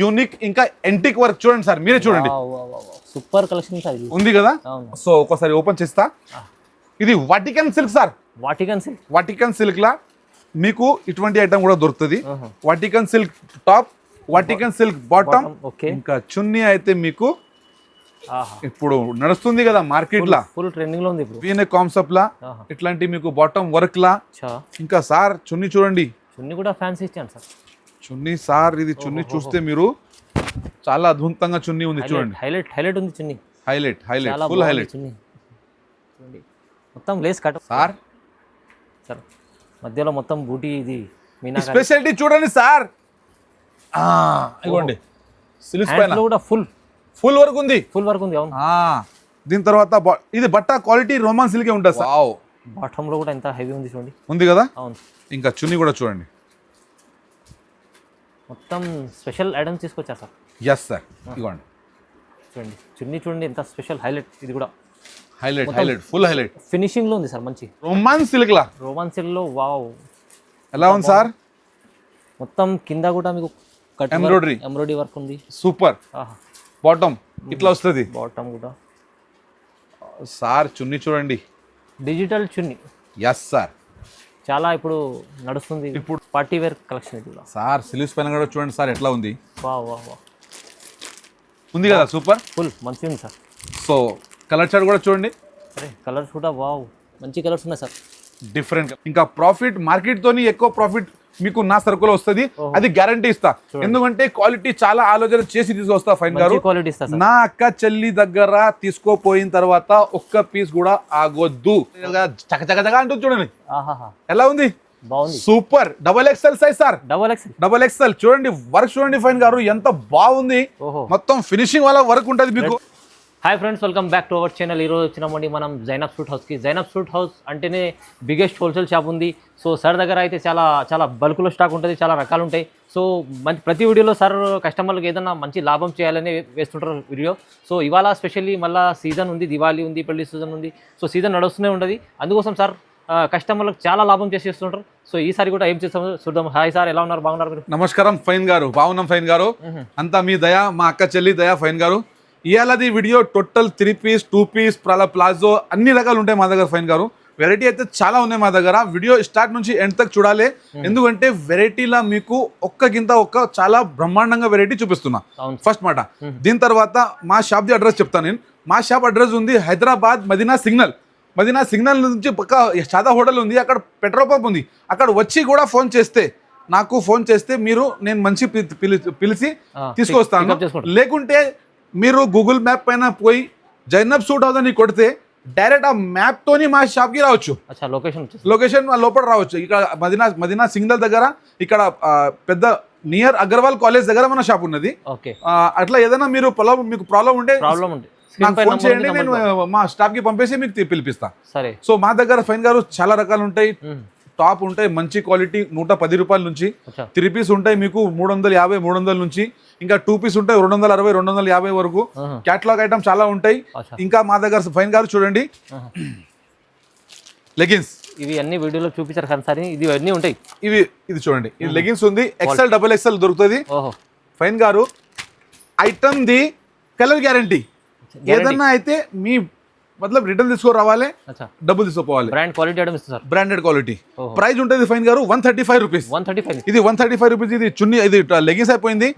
Unique ఇంకా antique work చూడండి sir, మీరే చూడండి. సూపర్ కలెక్షన్ సార్ ఉంది కదా. సో ఒకసారి ఓపెన్ చేస్తా. ఇది Vatican silk sir. Vatican silk లా మీకు ఇటువంటి ఐటమ్ కూడా దొరుకుతుంది. Vatican silk top, Vatican silk bottom, ఇంకా చున్నీ అయితే మీకు ఇప్పుడు నడుస్తుంది కదా మార్కెట్ లా, ఫుల్ ట్రెండింగ్ లో ఉంది వీనే కాన్సెప్ట్ లా. ఇట్లాంటి మీకు బాటమ్ వర్క్ లా. ఇంకా సార్ చున్నీ చూడండి, చున్నీ కూడా ఫ్యాన్సీ ఇచ్చాను సార్. చున్నీ సార్ ఇది చున్నీ చూస్తే మీరు చాలా అద్భుతంగా చున్నీ ఉంది చూడండి. హైలైట్ ఉంది చున్నీ. హైలైట్ ఫుల్ హైలైట్ చున్నీ చూడండి. మొత్తం లేస్ కట్ సార్. మధ్యలో మొత్తం బూటీ. ఇది స్పెషాలిటీ చూడండి సార్. ఇవ్వండి సిల్క్ పైన కూడా ఫుల్ వర్క్ ఉంది. అవును. దీని తర్వాత ఇది బట్ట క్వాలిటీ రోమన్ సిల్కే ఉంటుంది సార్. బాటమ్ లో కూడా ఎంత హెవీ ఉంది చూడండి. ఉంది కదా. అవును. ఇంకా చున్నీ కూడా చూడండి. మొత్తం స్పెషల్ ఐటమ్స్ తీసుకొచ్చారు సార్. Yes sir. ఇవ్వండి చూడండి చున్నీ చూడండి ఎంత స్పెషల్ హైలైట్. ఇది కూడా హైలైట్ ఫుల్ హైలైట్ ఫినిషింగ్ లో ఉంది సార్. మంచి రోమన్ సిల్క్ లో వావ్. ఎలా ఉంది సార్? మొత్తం కింద కూడా మీకు ఎంబ్రాయిడరీ వర్క్ ఉంది. సూపర్. బాటమ్ ఇట్లా వస్తుంది. బాటమ్ కూడా సార్ చున్నీ చూడండి. డిజిటల్ చున్నీ. Yes sir. చాలా ఇప్పుడు నడుస్తుంది. ఇప్పుడు పార్టీ వేర్ కలెక్షన్ ఇది సార్. సిల్క్స్ పైన కూడా చూడండి సార్ ఎట్లా ఉంది. వావ్ ఉంది కదా. సూపర్ ఫుల్ మంచిగా ఉంది సార్. సో కలర్ చార్ట్ కూడా చూడండి. కలర్స్ కూడా వావ్ మంచి కలర్స్ ఉన్నాయి సార్. డిఫరెంట్. ఇంకా ప్రాఫిట్ మార్కెట్ తోని ఎక్కువ ప్రాఫిట్ మీకు నా సరుకులో వస్తుంది. అది గ్యారంటీ ఇస్తా. ఎందుకంటే క్వాలిటీ చాలా ఆలోచన చేసి తీసుకొస్తా. ఫైన్ గారు నా అక్క చెల్లి దగ్గర తీసుకోపోయిన తర్వాత ఒక్క పీస్ కూడా ఆగొద్దు. చకచకగా అంటుంది చూడండి. ఎలా ఉంది? Super. Double XL size sir. Double XL చూడండి. వర్క్ చూడండి ఫైన్ గారు ఎంత బాగుంది. మొత్తం ఫినిషింగ్ వాళ్ళ వర్క్ ఉంటుంది మీకు. Hi friends, welcome back to our channel. ఈరోజు వచ్చినామండి మనం జైనబ్ సూట్ హౌస్కి. జైనబ్ సూట్ హౌస్ అంటేనే బిగ్గెస్ట్ హోల్సేల్ షాప్ ఉంది. సో సార్ దగ్గర అయితే చాలా బల్క్లో స్టాక్ ఉంటుంది, చాలా రకాలు ఉంటాయి. సో ప్రతి వీడియోలో సార్ కస్టమర్లకు ఏదైనా మంచి లాభం చేయాలని వేస్తుంటారు వీడియో. సో ఇవాళ స్పెషల్లీ మళ్ళీ సీజన్ ఉంది, దివాళీ ఉంది, పెళ్లి సీజన్ ఉంది. సో సీజన్ నడుస్తూనే ఉంటుంది. అందుకోసం సార్ కస్టమర్లకు చాలా లాభం చేసేస్తుంటారు. సో ఈసారి కూడా ఏం చేస్తామో చూద్దాం. హాయ్ సార్, ఎలా ఉన్నారు? బాగున్నారు మీరు? నమస్కారం ఫైన్ గారు. బాగున్నాం ఫైన్ గారు. అంతా మీ దయ, మా అక్క చెల్లి దయ ఫైన్ గారు. ఇవాళది video total 3 piece 2 piece palazzo అన్ని రకాలు ఉంటాయి మా దగ్గర ఫైన్ గారు. వెరైటీ అయితే చాలా ఉన్నాయి మా దగ్గర. వీడియో స్టార్ట్ నుంచి ఎండ్ తక్ చూడాలి. ఎందుకంటే వెరైటీలా మీకు ఒక్క చాలా బ్రహ్మాండంగా వెరైటీ చూపిస్తున్నా. ఫస్ట్ మాట. దీని తర్వాత మా షాప్ ది అడ్రస్ చెప్తాను నేను. మా షాప్ అడ్రస్ ఉంది హైదరాబాద్ మదీనా సిగ్నల్ నుంచి పక్క సాదా హోటల్ ఉంది. అక్కడ పెట్రోల్ పంప్ ఉంది. అక్కడ వచ్చి కూడా నాకు ఫోన్ చేస్తే నేను మంచి పిలిచి తీసుకొస్తాను. లేకుంటే మీరు గూగుల్ మ్యాప్ పైన పోయి జైనబ్ సూట్ హౌస్ అని కొడితే డైరెక్ట్ ఆ మ్యాప్ తోని మా షాప్ కి రావచ్చు. లొకేషన్ లోపల రావచ్చు. ఇక్కడ మదీనా సిగ్నల్ దగ్గర, ఇక్కడ పెద్ద నియర్ అగర్వాల్ కాలేజ్ దగ్గర మన షాప్ ఉన్నది. అట్లా ఏదైనా మీకు ప్రాబ్లం ఉంటే నాకు ఫోన్ చేయండి. నేను మా స్టాఫ్ కి పంపేసి మీకు పిలిపిస్తా. సో మా దగ్గర ఫైన్ గారు చాలా రకాలు ఉంటాయి. టాప్ ఉంటాయి మంచి క్వాలిటీ 110 రూపాయల నుంచి. 3 పీస్ ఉంటాయి మీకు 350 300 నుంచి. ఇంకా 2 పీస్ ఉంటాయి 260 250 వరకు. క్యాటలాగ్ ఐటమ్ చాలా ఉంటాయి. ఇంకా మా దగ్గర ఫైన్ గారు చూడండి లెగిన్స్. ఇవి అన్ని వీడియోలో చూపించారు కదా సార్. ఇది అన్ని ఉంటాయి. ఇది చూడండి. ఇది లెగిన్స్ ఉంది. ఎక్సెల్ డబుల్ ఎక్సెల్ దొరుకుతుంది ఫైన్ గారు. Item the colour guarantee. ఏదన్నా అయితే మీ రిటర్న్ తీసుకో రావాలి, డబ్బులు తీసుకోవాలి. Branded quality. ప్రైస్ ఉంటుంది ఫైన్ గారు 135 రూపీస్. ఇది 135 రూపీస్. ఇది చున్నీ, ఇది లెగిన్స్ అయిపోయింది.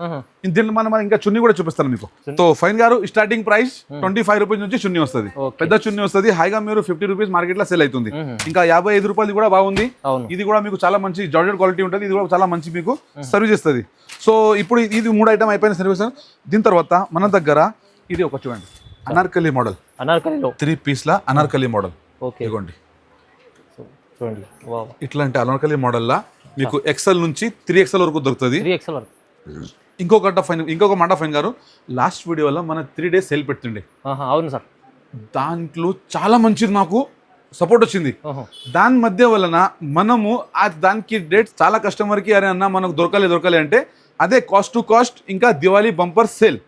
దీంట్లో మనం ఇంకా చున్నీ కూడా చూపిస్తాను మీకు. సో ఫైన్ గారు స్టార్టింగ్ ప్రైస్ 25 రూపీస్ నుంచి చున్నీ వస్తుంది. పెద్ద చున్నీ వస్తుంది. హైగా మీరు 50 రూపీస్ మార్కెట్ లో సేల్ అవుతుంది. ఇంకా 55 రూపాయలు కూడా బాగుంది. ఇది కూడా మీకు చాలా మంచి జార్జెట్ క్వాలిటీ ఉంటుంది. ఇది కూడా చాలా మంచి మీకు సర్వీస్ ఇస్తుంది. సో ఇప్పుడు ఇది 3 ఐటమ్ అయిపోయిన సర్వీస్. దీని తర్వాత మన దగ్గర ఇది ఒక చూడండి అనార్కలి మోడల్. 3 పీస్ లా అనార్కలి మోడల్. ఇదిగోండి ఇట్లాంటి అనార్కలి మోడల్ లా మీకు ఎక్సెల్ నుంచి 3XL వరకు దొరుకుతుంది. ఇంకొక మాట ఫైన్ గారు, లాస్ట్ వీడియోలో మన 3 days సేల్ పెడుతుండే. అవును సార్. దాంట్లో చాలా మంచిది మాకు సపోర్ట్ వచ్చింది. దాని మధ్య వలన మనము దానికి డేట్ చాలా కస్టమర్ కి అరే అన్న మనకు దొరకాలి అంటే అదే కాస్ట్ టు కాస్ట్ ఇంకా దివాళీ బంపర్ సేల్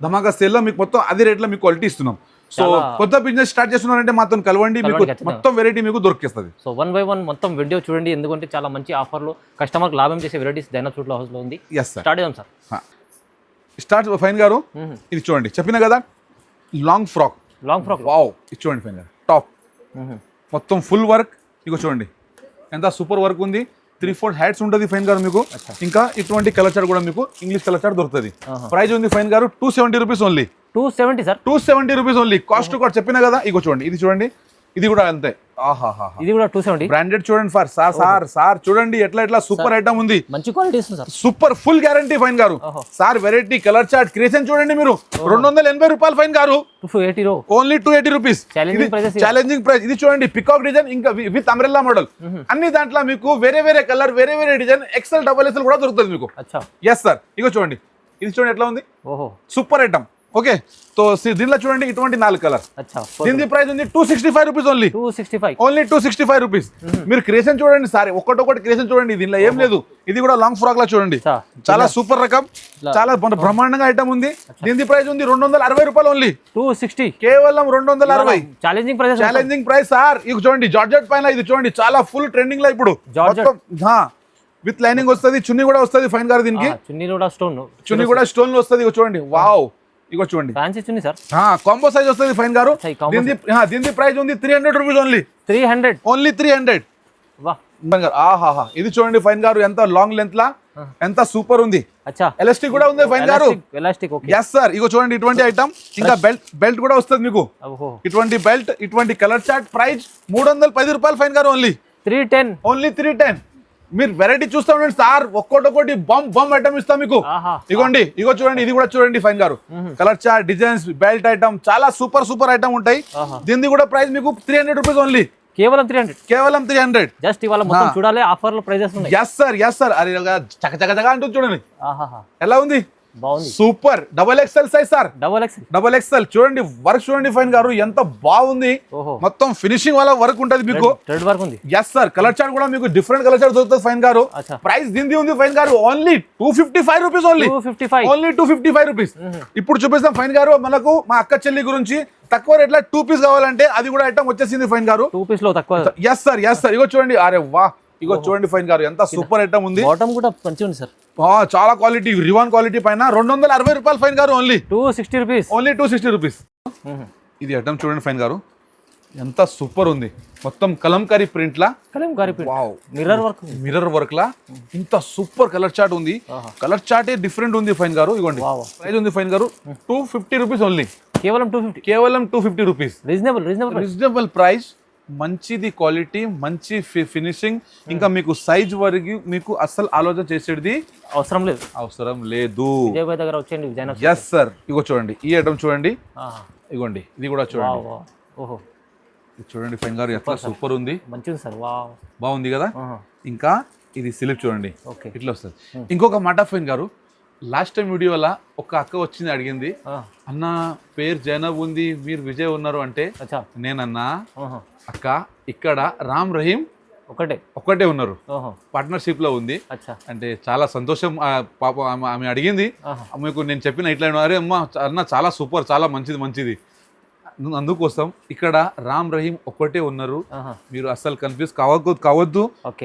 ధమాకా సేల్ లో మీకు మొత్తం అదే రేట్ లో మీకు క్వాలిటీ ఇస్తున్నాం. సో కొత్త బిజినెస్ స్టార్ట్ చేస్తున్నారంటే మాత్రం కలవండి, మీకు మొత్తం వెరైటీ మీకు దొరికేస్తుంది. సో 1 by 1 మొత్తం వీడియో చూడండి. ఎందుకంటే చాలా మంచి ఆఫర్లు కస్టమర్ లాభం చేసే వెరైటీస్ జైనబ్ సూట్ హౌస్ లో ఉంది. స్టార్ట్ చేద్దాం సార్. స్టార్ట్ ఫైన్ గారు. ఇది చూడండి, చెప్పిన కదా లాంగ్ ఫ్రాక్. వావ్, ఇది చూడండి ఫైన్ గారు, టాప్ మొత్తం ఫుల్ వర్క్. ఇగో చూడండి ఎంత సూపర్ వర్క్ ఉంది. 3-4 హ్యాట్స్ ఉంటుంది ఫైన్ గారు మీకు. ఇంకా ఇటువంటి కలర్ చార్ట్ కూడా మీకు ఇంగ్లీష్ కలర్ చార్ట్ దొరుకుతుంది. ప్రైస్ ఉంది ఫైన్ గారు 270 rupees only. 270 sir, 270 rupees only. Cost కూడా చెప్పిన కదా. ఇగో చూడండి, ఇది చూడండి, ఇది కూడా అంతే. ఆహాహా, ఇది కూడా 270. బ్రాండెడ్ చూడండి ఫర్ సార్ చూడండి ఎట్లా సూపర్ ఐటమ్ ఉంది. మంచి క్వాలిటీ ఇస్తుంది sir. Super full guarantee fine గారు. Sir variety colour chart creation చూడండి మీరు. 280 రూపాయలు ఫైన్ గారు. 280 ఓన్లీ 280 రూపీస్. Challenging price. ఇది చూడండి పికాక్ డిజైన్ ఇంకా విత్ అంబ్రెల్లా మోడల్. అన్ని దాంట్లో మీకు వేరే కలర్ వేరే డిజైన్ XL XXL కూడా దొరుకుతుంది మీకు. Yes sir. ఇగో చూడండి, ఇది చూడండి ఎట్లా ఉంది. Super item. ఓకే, సో దీనిలో చూడండి ఇటువంటి 4 కలర్. దీని ప్రైస్ ఉంది 265 రూపీస్ ఓన్లీ. 265 రూపీస్. మీరు క్రియేషన్ చూడండి సార్, ఒక్కటొక్కటి క్రియేషన్ చూడండి. దీనిలో ఏం లేదు. ఇది కూడా లాంగ్ ఫ్రాక్ లా చూడండి, చాలా సూపర్ రకం, చాలా బ్రహ్మాండంగా ఐటమ్ ఉంది. దీని ప్రైస్ ఉంది 260 రూపాయలు ఓన్లీ. 260 కేవలం 260. Challenging price sir. ఇది చూడండి జార్జెట్ పైన, ఇది చూడండి చాలా ఫుల్ ట్రెండింగ్ లో ఇప్పుడు. విత్ లైనింగ్ వస్తుంది, చున్నీ కూడా వస్తుంది ఫైన్ గారు. దీనికి చున్నీ కూడా స్టోన్ లో వస్తుంది. చూడండి వావ్, ఇగో చూడండి ఫ్యాన్సీ చున్నీ సార్. కాంబో సైజ్ వస్తుంది ఫైన్ గారు. దీని ప్రైస్ ఉంది 300 రూపీస్ ఓన్లీ. 300 ఓన్లీ 300. ఆహాహా, ఇది చూడండి ఫైన్ గారు ఎంత లాంగ్ లెంత్ లా ఎంత సూపర్ ఉంది. ఎలాస్టిక్ కూడా ఉంది ఫైన్ గారు. Yes sir. ఇగో చూడండి ఇటువంటి ఐటమ్. ఇంకా బెల్ట్ కూడా వస్తుంది మీకు. ఇటువంటి బెల్ట్, ఇటువంటి కలర్ చార్ట్. ప్రైస్ 310 రూపాయలు ఫైన్ గారు. ఓన్లీ 310. ఓన్లీ 310. మీరు వెరైటీ చూస్తా ఉండండి సార్, ఒక్కొక్కటి బమ్ ఐటమ్ ఇస్తాం మీకు. ఇగోండి, ఇగో చూడండి, ఇది కూడా చూడండి ఫైన్ గారు. Colour chart, designs, belt item చాలా సూపర్ ఐటమ్ ఉంటాయి. దీని కూడా ప్రైస్ మీకు 300 రూపీస్ ఓన్లీ. కేవలం 300. జస్ట్ ఇవాళ మొత్తం చూడాలి, ఆఫర్ లో ప్రైజెస్ ఉన్నాయి. Yes sir. అరే చక అంటుంది చూడండి ఎలా ఉంది. బాగుంది, super. XXL size sir. XXL చూడండి, వర్క్ చూడండి ఫైన్ గారు ఎంత బాగుంది. మొత్తం ఫినిషింగ్ వాళ్ళ వర్క్ ఉంటది మీకు. వర్క్ ఉంది. Yes sir. కలర్ చార్ట్ కూడా మీకు డిఫరెంట్ కలర్ చార్ట్ దొరుకుతుంది ఫైన్ గారు. ప్రైస్ దీనిది ఉంది ఫైన్ గారు ఓన్లీ 255 రూపీస్. Only 255 rupees. ఇప్పుడు చూపిస్తాం ఫైన్ గారు మనకు మా అక్క చెల్లి గురించి. తక్కువ రేట్ లో 2 పీస్ కావాలంటే అది కూడా ఐటమ్ వచ్చేసింది ఫైన్ గారు. 2 పీస్ లో తక్కువ. Yes sir. ఇగో చూడండి, అరే వా, ఇగో చూడండి ఫైన్ గారు ఎంత సూపర్ ఐటమ్ ఉంది. బాటమ్ కూడా మంచిగా ఉంది సార్, చాలా క్వాలిటీ, రివాన్ క్వాలిటీ పైన 260 రూపాయలు ఫైన్ గారు. Only 260 rupees. Only 260 rupees. ఇది ఐటమ్ చూడండి ఫైన్ గారు ఎంత సూపర్ ఉంది. మొత్తం కలంకారీ ప్రింట్ లా, మిర్రర్ వర్క్ లా ఇంత సూపర్ కలర్ చార్ట్ ఉంది. కలర్ చార్ట్ డిఫరెంట్ ఉంది ఫైన్ గారు. ఇగోండి ప్రైస్ ఉంది ఫైన్ గారు 250 రూపీస్ ఓన్లీ. కేవలం 250 రూపీస్. Reasonable price. మంచిది క్వాలిటీ, మంచి ఫినిషింగ్. ఇంకా మీకు సైజ్ వరకు మీకు అస్సలు ఆలోచన చేసేది అవసరం లేదు. Yes sir. ఇగో చూడండి ఈ ఐటమ్ చూడండి. ఇగోండి ఇది కూడా చూడండి. చూడండి ఫైన్ గారు ఎట్లా సూపర్ ఉంది. మంచిది సార్, బాగుంది కదా. ఇంకా ఇది సిలిప్ చూడండి ఇట్లా వస్తుంది. ఇంకొక మాట ఫైన్ గారు, లాస్ట్ టైం వీడియోలో ఒక అక్క వచ్చింది, అడిగింది, అన్న పేరు జైనబ్ ఉంది, మీరు విజయ్ ఉన్నారు అంటే నేనన్నా అక్క ఇక్కడ రామ్ రహీం ఒకటే ఉన్నారు, పార్ట్నర్షిప్ లో ఉంది అంటే చాలా సంతోషం. పాప ఆమె అడిగింది, మీకు నేను చెప్పిన ఇట్లా అరే అమ్మ అన్న చాలా సూపర్, చాలా మంచిది. అందుకోసం ఇక్కడ రామ్ రహీం ఒకటే ఉన్నారు, మీరు అస్సలు కన్ఫ్యూజ్ కావద్దు.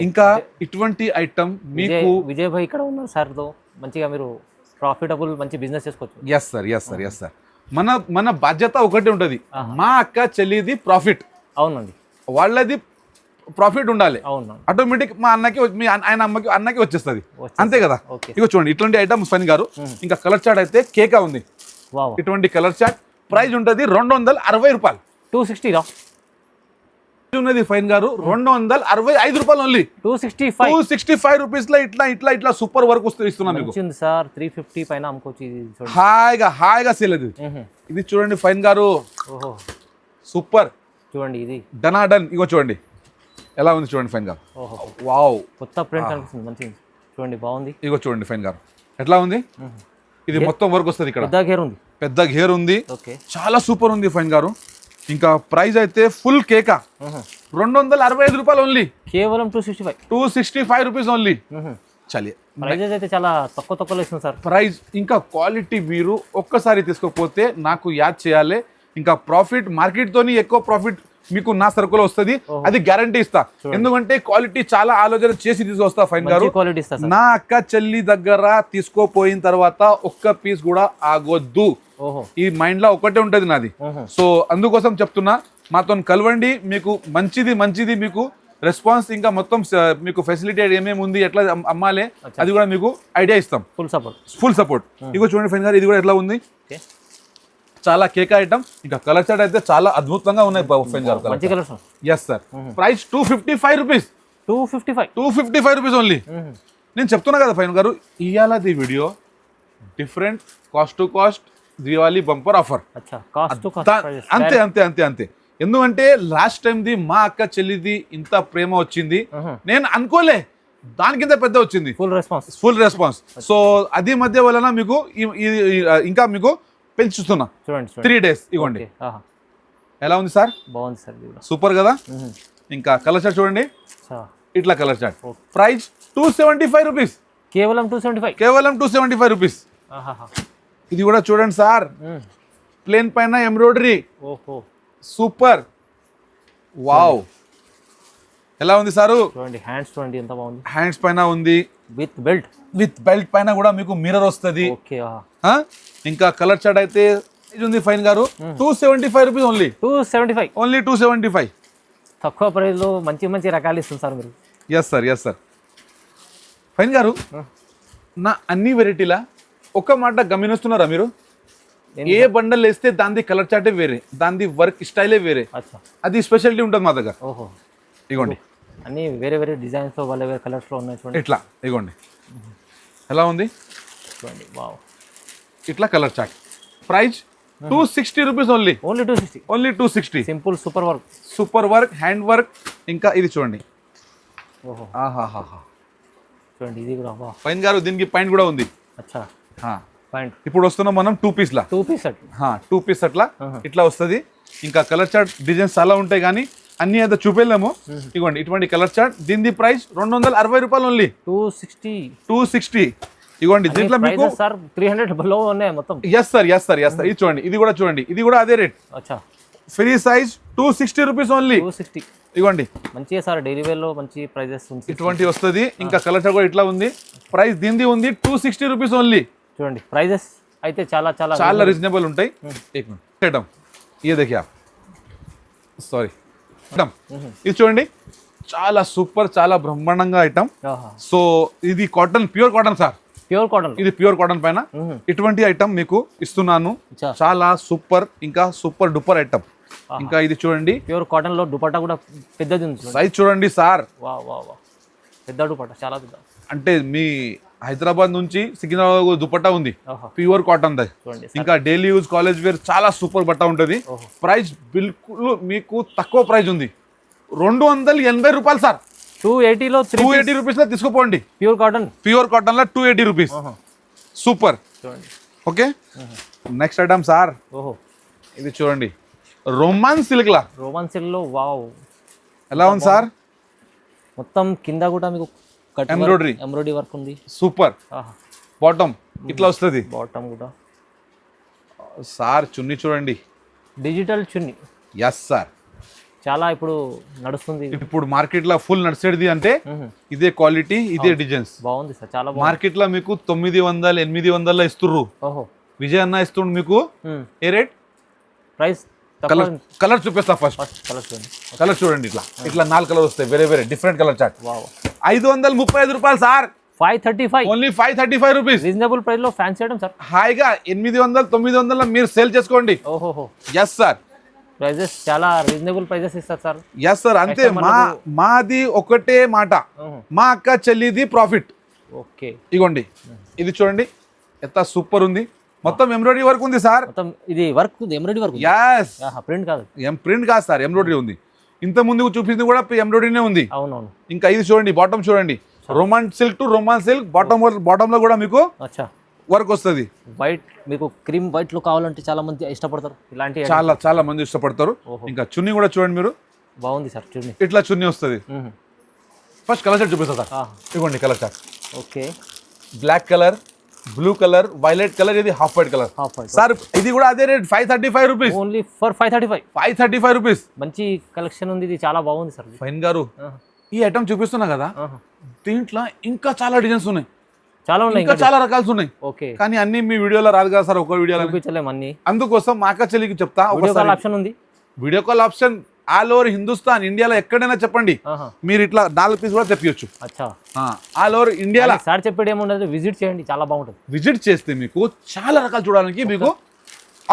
ఇంకా ఇటువంటి ఐటమ్ మీకు విజయ్ భాయ్ ఇక్కడ ఉన్నారు సార్ తో మంచిగా మీరు ప్రాఫిటబుల్ మంచి బిజినెస్ చేసుకోవచ్చు. Yes sir. మన బాధ్యత ఒకటే ఉంటది, మా అక్క చెల్లిది ప్రాఫిట్. అవునండి, వాళ్ళది ప్రాఫిట్ ఉండాలి. ఆటోమేటిక్ మా అన్నకి ఆయన అన్నకి వచ్చేస్తుంది, అంతే కదా. ఇక చూడండి ఇటువంటి ఐటమ్స్ ఫైన్ గారు. ఇంకా కలర్ చార్ట్ అయితే కేకా ఉంది. ఇటువంటి కలర్ చార్ట్ ప్రైస్ ఉంటుంది 260 రూపాయలు. 260 ఉన్నది ఫైన్ గారు 265 రూపాయలు ఓన్లీ. 265 రూపీస్ లో ఇట్లా సూపర్ వర్క్ ఇస్తున్నాను మీకు సార్. 350 పైన అమ్ముకోవచ్చు. హాయిగా సేల్ అది. ఇది చూడండి ఫైన్ గారు, సూపర్ చూడండి. ఇది డన్. ఇగో చూడండి ఎలా ఉంది చూడండి ఫైన్ గారు. వావ్, కొత్త ప్రింట్ కనిపిస్తుంది మంచిగా చూడండి, బాగుంది. ఇగో చూడండి ఫైన్ గారు ఎట్లా ఉంది. ఇది మొత్తం వర్క్ వస్తుంది. ఇక్కడ పెద్ద గేర్ ఉంది, చాలా సూపర్ ఉంది ఫైన్ గారు. ఇంకా ప్రైస్ అయితే ఫుల్ కేకా 265 రూపాయలు ఓన్లీ. కేవలం 265 రూపీస్ ఓన్లీ. చలి ప్రైజెస్ అయితే చాలా తక్కువలో ఇస్తుంది సార్. ప్రైస్ ఇంకా క్వాలిటీ మీరు ఒక్కసారి తీసుకోకపోతే నాకు యాద్ చేయాలి. ఇంకా ప్రాఫిట్ మార్కెట్ తోని ఎక్కువ ప్రాఫిట్ మీకు నా సరుకులో వస్తుంది, అది గ్యారంటీ ఇస్తా. ఎందుకంటే క్వాలిటీ చాలా ఆలోచన చేసి తీసుకొస్తా ఫైన్ గారు. క్వాలిటీ ఇస్తా సార్. నా అక్క చెల్లి దగ్గర తీసుకోపోయిన తర్వాత ఒక్క పీస్ కూడా ఆగొద్దు, ఈ మైండ్ లో ఒకటే ఉంటది నాది. సో అందుకోసం చెప్తున్నా, మాతో కలవండి, మీకు మంచిది మీకు రెస్పాన్స్, ఇంకా మొత్తం మీకు ఫెసిలిటీ ఏమేమి ఉంది, ఎట్లా అమ్మాలి అది కూడా మీకు ఐడియా ఇస్తాం. Full support. ఇగో చూడండి ఫైన్ గారు, ఇది కూడా ఎట్లా ఉంది, చాలా కేక్ ఐటమ్. ఇంకా కలర్ చార్ట్ అయితే చాలా అద్భుతంగా ఉన్నాయి ఫైన్ గారు. Yes sir. Price 255 rupees. 255 rupees only. నేను చెప్తున్నా కదా ఫైన్ గారు, ఇవాళది video different, cost to cost Diwali bumper offer. అంతే అంతే అంతే అంతే. ఎందుకంటే లాస్ట్ టైంది మా అక్క చెల్లిది ఇంత ప్రేమ వచ్చింది, నేను అనుకోలే, దానికింత పెద్ద వచ్చింది. Full response. సో అది మధ్య వలన మీకు ఇంకా మీకు పెంచుతున్నా. 3 days. ఇవ్వండి, ఎలా ఉంది సార్? బాగుంది సార్, సూపర్ కదా. ఇంకా కలర్ చార్ట్ చూడండి, ఇట్లా కలర్ చార్ట్. Price 275 rupees. కేవలం 275 రూపీస్. ఇది కూడా చూడండి సార్, ప్లేన్ పైన ఎంబ్రాయిడరీ. సూపర్. వావ్, ఎలా ఉంది సారు? హ్యాండ్స్ పైన ఉంది, విత్ బెల్ట్ పైన కూడా మీకు మిర్రర్ వస్తుంది. ఇంకా కలర్ చార్ట్ అయితే ఇది ఉంది ఫైన్ గారు, 275 రూపీస్ ఓన్లీ. 275. తక్కువ ప్రైస్ లో మంచి రకాలు ఇస్తుంది సార్ మీరు. Yes sir. ఫైన్ గారు, నా అన్ని వెరైటీలా ఒక మాట గమనిస్తున్నారా మీరు? ఏ బండల్ వేస్తే దాని కలర్ చార్టే వేరే, దాని వర్క్ స్టైలే వేరే, అది స్పెషాలిటీ ఉంటుంది మా దగ్గర. ఇగోండి, అన్ని వేరే డిజైన్స్ లో వేరే కలర్స్ లో ఉన్నాయి చూడండి. ఇట్లా ఇగోండి, ఎలా ఉంది చూడండి. వావ్, ఇట్లా colour chart. Price 260 rupees only. 260. Simple super work, hand work. ఇంకా ఇది చూడండి, చూడండి, ఇది కూడా ఫైన్ గారు, దీనికి పాయింట్ కూడా ఉంది. ఇప్పుడు వస్తున్నాం మనం 2 పీస్ లా. 2 పీస్ అట్లా ఇట్లా వస్తుంది. ఇంకా కలర్ చార్ట్ డిజైన్స్ చాలా ఉంటాయి, కానీ అన్ని అయితే చూపేలేము. ఇవ్వండి, ఇటువంటి కలర్ చార్ట్. దీని ప్రైస్ 260 రూపాయలు ఓన్లీ. 260. ఇవ్వండి, దీంట్లో మీకు 300 లో ఉన్నాయి మొత్తం. Yes sir. ఇది చూడండి, ఇది కూడా చూడండి, ఇది కూడా అదే rate. Free size 260 rupees only. ఇవ్వండి, మంచిగా సార్, డైలీ వేర్ లో మంచి ప్రైజెస్ ఇటువంటి వస్తుంది. ఇంకా కలర్ చార్ట్ కూడా ఇట్లా ఉంది. ప్రైస్ దీనిది ఉంది 260 రూపీస్ ఓన్లీ. చూడండి, ప్రైజెస్ అయితే చాలా రీజనబుల్ ఉంటాయి. ये देखिए आप, సారీ ఐటమ్ ఇది చూడండి, చాలా సూపర్, చాలా బ్రహ్మాండంగా ఐటమ్. సో ఇది కాటన్, ప్యూర్ కాటన్ సార్. ఇది ప్యూర్ కాటన్ పైన ఇటువంటి ఐటమ్ మీకు ఇస్తున్నాను. చాలా సూపర్, ఇంకా సూపర్ డూపర్ ఐటమ్. ఇంకా ఇది చూడండి, ప్యూర్ కాటన్ లో దుపట్టా కూడా పెద్దది ఉంది. సైజ్ చూడండి సార్, పెద్ద దుపట్టా, చాలా పెద్ద. అంటే మీ హైదరాబాద్ నుంచి సికింద్రాబాద్ దుపట్టా ఉంది, ప్యూర్ కాటన్ ది. ఇంకా డైలీ యూజ్, కాలేజ్ వేర్ చాలా సూపర్ బట్ట ఉంటుంది. ప్రైస్ బిల్కుల్ మీకు తక్కువ ప్రైస్ ఉంది, 280 రూపాయలు సార్. 280 రూపీస్ లో తీసుకోపోండి. ప్యూర్ కాటన్ లో 280 rupees. Super. Okay, next item sir, ఇది చూడండి, రోమాన్ సిల్క్ లో. వావ్, ఎలా ఉంది సార్? మొత్తం కింద కూడా మీకు ఎంబ్రాయిడరీ వర్క్ ఉంది. సూపర్. బాటమ్ ఇట్లా వస్తుంది. బాటమ్ కూడా సార్. చున్నీ చూడండి, డిజిటల్ చున్నీ. ఎస్ సార్, చాలా ఇప్పుడు నడుస్తుంది. ఇప్పుడు మార్కెట్ లో ఫుల్ నడిచేది అంటే ఇదే క్వాలిటీ, ఇదే డిజైన్స్. బాగుంది సార్, చాలా మార్కెట్ లో మీకు 900, 800 ఇస్తుర్రు. విజయ్ అన్న ఇస్తుండు మీకు. ఏ రేట్? ప్రైస్ కలర్ చూపిస్తా. ఫస్ట్ కలర్ చూడండి, ఇట్లా 4 కలర్ వస్తాయి, వేరే డిఫరెంట్ కలర్ చార్ట్. 535 రూపాయలు sir. 535 only. 535 rupees. Reasonable price లో ఫ్యాన్సీ ఐటమ్ సార్. హాయిగా 800, 900 మీరు సేల్ చేసుకోండి. ఎస్ సార్, ప్రైజెస్ చాలా రీజనబుల్ ప్రైజెస్ ఇస్తారు సార్. ఎస్ సార్, అంతే. మాది ఒకటే మాట, మా అక్క చెల్లిది ప్రాఫిట్. ఓకే, ఇగోండి, ఇది చూడండి, ఎంత సూపర్ ఉంది. మొత్తం ఎంబ్రాయిడరీ వర్క్ ఉంది సార్. మొత్తం ఇది వర్క్ ఉంది, ఎంబ్రాయిడరీ వర్క్. yes, ప్రింట్ కాదు. ప్రింట్ కాదు సార్, ఎంబ్రాయిడరీ ఉంది. ఇంత ముందు చూపించింది కూడా ఎంబ్రాయిడరీనే ఉంది. అవునవును. ఇంకా ఇది చూడండి, బాటమ్ చూడండి, Rovman silk to Rovman silk. Bottom లో కూడా మీకు వర్క్ వస్తుంది. వైట్, మీకు క్రీమ్ వైట్ లో కావాలంటే చాలా మంది ఇష్టపడతారు ఇలాంటి. చాలా మంది ఇష్టపడతారు. ఇంకా చున్నీ కూడా చూడండి మీరు, బాగుంది సార్ చున్నీ. ఇట్లా చున్నీ వస్తుంది. ఫస్ట్ కలర్ చార్ట్ చూపిస్తా సార్. ఇవ్వండి colour chart. Okay, black colour, blue colour, violet colour, ఇది half white colour. Half white sir ఇది కూడా అదే rate 535 rupees. Only for 535. 535 rupees. మంచి కలెక్షన్ ఉంది, ఇది చాలా బాగుంది సార్. ఫైన్ గారు ఈ ఐటమ్ చూపిస్తున్నా కదా, దీంట్లో ఇంకా చాలా డిజైన్స్ ఉన్నాయి, చాలా ఉన్నాయి, ఇంకా చాలా రకాలు ఉన్నాయి. ఓకే, కానీ అన్ని మీ వీడియోలో రాదు కదా సార్, ఒక వీడియోలో చూపించలేము అన్ని. అందుకోసం మా అక్క చెల్లికి చెప్తా, వీడియో కాల్ ఆప్షన్ ఉంది. Video call option all over Hindustan, ఇండియాలో ఎక్కడైనా చెప్పండి, మీరు ఇట్లా 4 పీస్ కూడా తెప్పియొచ్చు. అచ్చా, ఆల్ ఓవర్ ఇండియాలో. సార్ చెప్పేది ఏముండదు, విజిట్ చేయండి, చాలా బాగుంటుంది. విజిట్ చేస్తే మీకు చాలా రకాలు చూడడానికి మీకు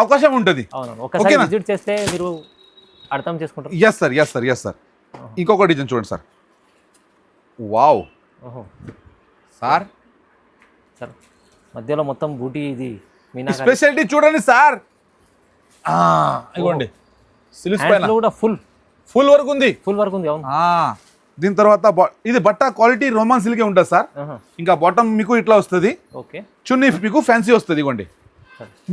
అవకాశం ఉంటుంది. అవును, ఒకసారి విజిట్ చేస్తే మీరు అర్థం చేసుకుంటారు. Yes sir, yes sir, yes sir. ఇంకొక డిజైన్ చూడండి సార్. వావ్ సార్, సార్ మధ్యలో మొత్తం బూటీ, ఇది మీనాకారి స్పెషాలిటీ చూడండి సార్. ఇవ్వండి, సిల్క్ పైన కూడా ఫుల్ వర్క్ ఉంది, ఫుల్ వర్క్ ఉంది. అవును, దీని తర్వాత ఇది బట్ట క్వాలిటీ రోమాన్ సిల్కే ఉంటుంది సార్. ఇంకా బాటమ్ మీకు ఇట్లా వస్తుంది, ఓకే. చున్నీ మీకు ఫ్యాన్సీ వస్తుంది. ఇవ్వండి,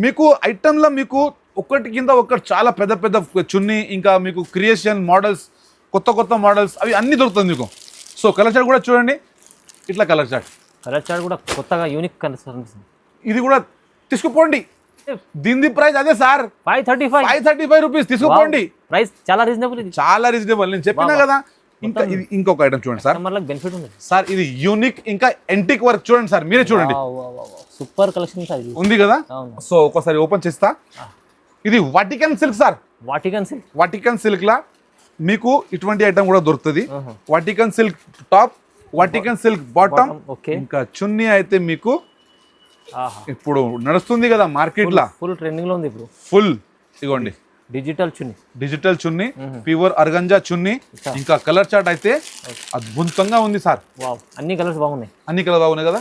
మీకు ఐటమ్లో మీకు ఒకటి కింద ఒకటి చాలా పెద్ద పెద్ద చున్నీ, ఇంకా మీకు క్రియేషన్ మోడల్స్, కొత్త కొత్త మోడల్స్, అవి అన్ని దొరుకుతుంది మీకు. సో కలర్ చార్ట్ కూడా చూడండి, ఇట్లా కలర్ చార్ట్ కూడా కొత్తగా యూనిక్ కనిపిస్తుంది. ఇది కూడా తీసుకుపోండి. దీని ప్రైస్ అదే సార్, 535 రూపీస్. తీసుకుపోండి, ప్రైస్ చాలా రీజనబుల్, ఇది చాలా రీజనబుల్. నేను చెప్పినా కదా. ఇంకా ఇది ఇంకొక ఐటమ్ చూడండి సార్, బెనిఫిట్ ఉంది సార్. ఇది యూనిక్ ఇంకా ఎంటిక్ వర్క్ చూడండి సార్, మీరే చూడండి, సూపర్ కలెక్షన్ ఉంది కదా. సో ఒకసారి ఓపెన్ చేస్తా. ఇది Vatican silk sir, Vatican silk లా మీకు ఇటువంటి ఐటమ్ కూడా దొరుకుతుంది. Vatican silk top, Vatican silk bottom, ఇంకా చున్నీ అయితే మీకు ఇప్పుడు నడుస్తుంది కదా మార్కెట్ లా, ఫుల్ ట్రెండింగ్ లో ఉంది ఇప్పుడు. ఫుల్ ఇగోండి, డిజిటల్ చున్నీ, ప్యూర్ అర్గంజా చున్నీ. ఇంకా కలర్ చార్ట్ అయితే అద్భుతంగా ఉంది సార్. అన్ని కలర్స్ బాగున్నాయి, కదా.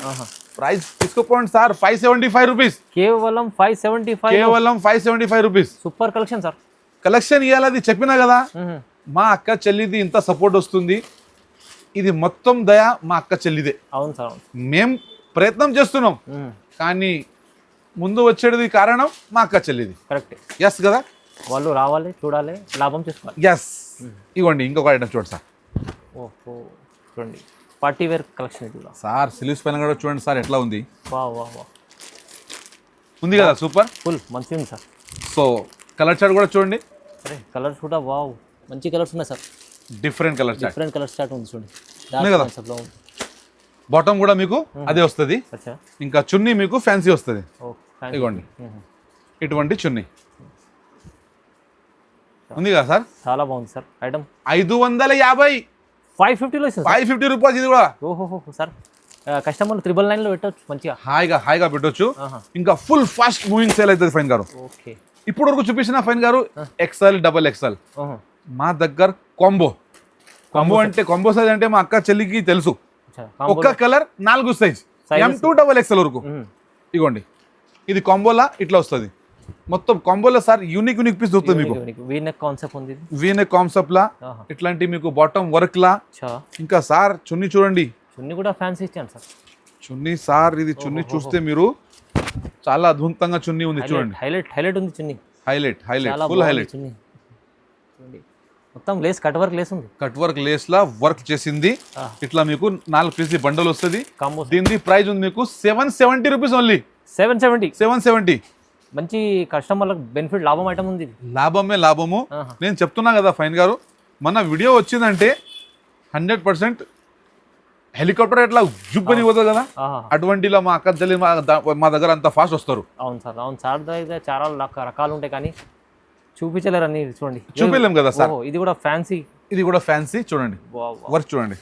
ప్రైస్ తీసుకోపోండి సార్, 575 రూపీస్. కేవలం 575 rupees. Super collection sir. Collection ఇవ్వాలి చెప్పినా కదా. మా అక్క చెల్లిది ఇంత సపోర్ట్ వస్తుంది, ఇది మొత్తం దయ మా అక్క చెల్లిదే. అవును సార్, మేం ప్రయత్నం చేస్తున్నాం, కానీ ముందు వచ్చేది కారణం మా అక్క చెల్లిది. కరెక్ట్, ఎస్ కదా. వాళ్ళు రావాలి, చూడాలి, లాభం చేసుకోవాలి. ఎస్, ఇవ్వండి ఇంకొక ఐటమ్ చూడండి సార్. ఓహో, చూడండి పార్టీ వేర్ కలెక్షన్ ఇది సార్. సిల్క్స్ పైన కూడా చూడండి సార్ ఎట్లా ఉంది. వా ఉంది కదా, సూపర్, ఫుల్ మంచిగా ఉంది సార్. సో కలర్ చార్ట్ కూడా చూడండి. అరే కలర్స్ కూడా వావ్, మంచి కలర్స్ ఉన్నాయి సార్. డిఫరెంట్ కలర్ చార్ట్ ఉంది చూడండి. బాటమ్ కూడా మీకు అదే వస్తుంది, ఇంకా చున్నీ మీకు ఫ్యాన్సీ వస్తుంది. ఇదిగోండి, ఇటువంటి చున్నీ ఉంది కదా సార్. చాలా బాగుంది సార్ ఐటమ్. 550, 550లో 550 రూపాయలు ఇది కూడా. ఓహో సార్, కస్టమర్లు 999 లో పెట్టవచ్చు, మంచిగా హాయిగా పెట్టవచ్చు. ఇంకా ఫుల్ ఫాస్ట్ మూవింగ్ సేల్ అవుతుంది ఫైన్ గారు. ఓకే, ఇప్పుడు వరకు చూపించిన ఫైన్ గారు XL, XXL. మా దగ్గర కాంబో అంటే కాంబో సైజ్ అంటే మా అక్క చెల్లికి తెలుసు. ఒక్క కలర్ 4 సైజ్, M2 XXL వరకు. ఇగోండి, ఇది కాంబోలా ఇట్లా వస్తుంది. మొత్తం కాంబోలో సార్ యూనిక్ పీస్ దొరుకుతుంది మీకు. వీనెక్ కాన్సెప్ట్ లా ఇట్లాంటి మీకు బాటమ్ వర్క్ లా. ఇంకా సార్ చున్నీ చూడండి, చున్నీ కూడా ఫ్యాన్సీ ఇచ్చాను సార్. చున్నీ సార్, ఇది చున్నీ చూస్తే మీరు చాలా అద్భుతంగా చున్నీ ఉంది చూడండి. హైలైట్ ఉంది చున్నీ, హైలైట్ ఫుల్ హైలైట్. మొత్తం లేస్, కట్ వర్క్ లేస్ లా వర్క్ చేసింది. ఇట్లా మీకు 4 పీస్ బండల్ వస్తుంది. దీని ప్రైస్ ఉంది మీకు 770 రూపీస్ ఓన్లీ. 770. మంచి కస్టమర్లకు బెనిఫిట్, లాభం ఐటమ్ ఉంది. లాభము. నేను చెప్తున్నా కదా ఫైన్ గారు, మన వీడియో వచ్చిందంటే 100% హెలికాప్టర్ ఎట్లా జుబ్బని పోతుంది కదా, అటువంటిలో మా అక్క చెల్లి మా దగ్గర అంత ఫాస్ట్ వస్తారు. అవును సార్ దగ్గర చాలా రకాలు ఉంటాయి, కానీ చూపించలేరు అన్ని. చూడండి, చూపించలేం కదా సార్. ఇది కూడా ఫ్యాన్సీ చూడండి, వర్క్ చూడండి,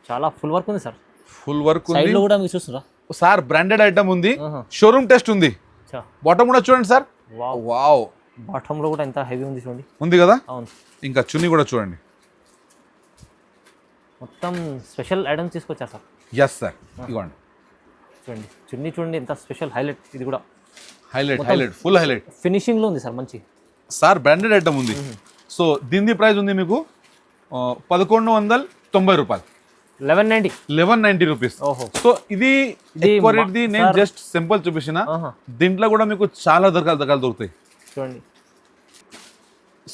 చాలా ఫుల్ వర్క్ ఉంది సార్. ఫుల్ వర్క్ ఉంది. సైడ్ లో కూడా మీరు చూస్తున్నారా సార్, బ్రాండెడ్ ఐటమ్ ఉంది, షోరూమ్ టెస్ట్ ఉంది. బాటమ్ కూడా చూడండి సార్. వావ్, బాటమ్ లో కూడా ఎంత హెవీ ఉంది చూడండి, ఉంది కదా. అవును, ఇంకా చున్నీ కూడా చూడండి, మొత్తం స్పెషల్ ఐటమ్స్ తీసుకొచ్చారు సార్. ఎస్ సార్, ఇవ్వండి చూడండి, చున్నీ చూడండి ఎంత స్పెషల్, హైలైట్. ఇది కూడా హైలైట్ ఫుల్ హైలైట్ ఫినిషింగ్ లో ఉంది సార్, మంచి సార్. బ్రాండెడ్ ఐటమ్ ఉంది. సో దీని ప్రైస్ ఉంది మీకు 1190 రూపాయలు, 1190 రూపీస్. సో ఇది నేను జస్ట్ సింపుల్ చూపించిన. దీంట్లో కూడా మీకు చాలా రకాలు దొరుకుతాయి. చూడండి,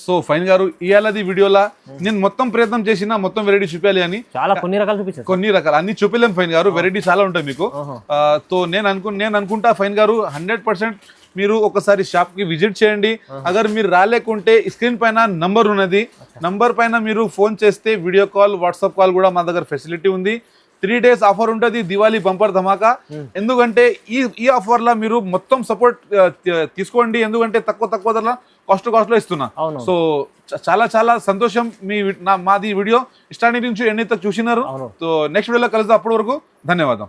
సో ఫైన్ గారు ఇవాళది వీడియోలా నేను మొత్తం ప్రయత్నం చేసిన మొత్తం వెరైటీ చూపించాలి అని చాలా కొన్ని రకాలు చూపించారు. కొన్ని రకాలు అన్ని చూపించలేం ఫైన్ గారు, వెరైటీ చాలా ఉంటాయి మీకు. తో నేను అనుకుంటా ఫైన్ గారు 100% మీరు ఒకసారి షాప్ కి విజిట్ చేయండి. అగర్ మీరు రాలేకుంటే స్క్రీన్ పైన నంబర్ ఉన్నది, నంబర్ పైన మీరు ఫోన్ చేస్తే వీడియో కాల్ వాట్సాప్ కాల్ కూడా మా దగ్గర ఫెసిలిటీ ఉంది. 3 days ఆఫర్ ఉంటుంది, దివాళీ బంపర్ ధమాకా. ఎందుకంటే ఈ ఆఫర్ లో మీరు మొత్తం సపోర్ట్ తీసుకోండి, ఎందుకంటే తక్కువ ధరలో కాస్ట్ లో ఇస్తున్నా. సో చాలా సంతోషం. మాది వీడియో స్టార్టింగ్ నుంచి ఎండ్ చూసినారు. సో నెక్స్ట్ వీడియోలో కలుద్దాం, అప్పటి వరకు ధన్యవాదం.